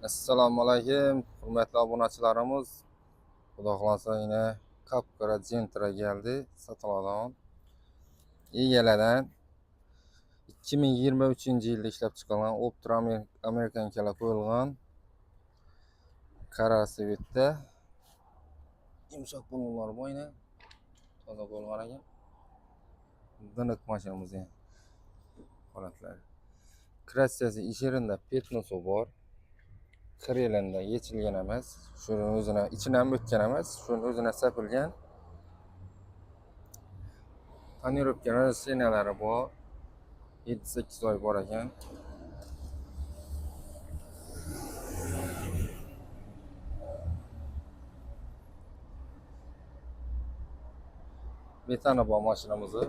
Assalomu alaykum, hurmatli obunachilarimiz. Xudo xolasa yine Capra Gentra geldi sotiladigan. Egalaridan 2023-yilda ishlab chiqarilgan Optra American kala qo'yilgan qora svetda yumshoq bo'lganlar bor yine. Toza bo'lgan ekan. Diniq mashinamiz ham holatlari. Krassiyasi ish yerida petnosi bor. Krelanda yechilgan emas, shuni o'zini ichidan o'tgan emas, shuni o'zina sapilgan. Tonirovka rassenalari bor. 7-8 oy bor ekan. Betani bor mashinamizni.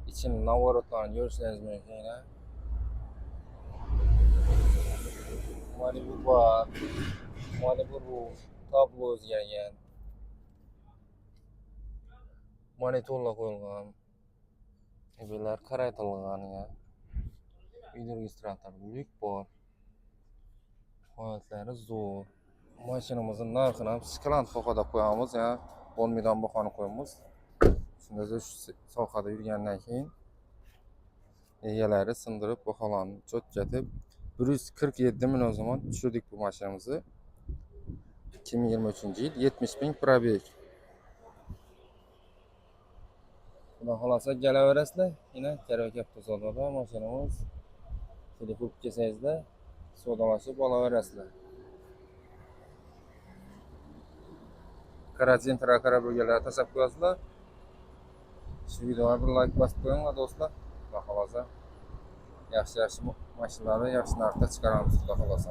İçini navorotlarni ko'rishingiz mumkin yine. Malibu bor. Malibu tablo o'zgargan. Monitorlar qo'yilgan. Ebelar qaraytirilgan ya. Video registrator lyuk bor. Holatlari zo'r. Mashinamizning narxini ham sklant sohada qo'yamiz ya. 10 million bahoni qo'yamiz. Shunda shu sohada yurgandan keyin egalari sindirib baholarni cho'tkatib 147 million zaman tushirdik bu mashinamizni. 2023-yil 70 ming probeg. Xudo xolasa kelaverasizlar. Yine Karavaka avtosavdoda mashinamiz. Telefon kelsangizlar savdolashib olaverasizlar. Karazin trakara bo'lganlar tashlab qo'yasizlar. Shu videoga bir like bosib qo'yinglar do'stlar. Xudo xolasa yaxshi mashinalarni yaxshi narxda chiqaramiz xudo xolasa.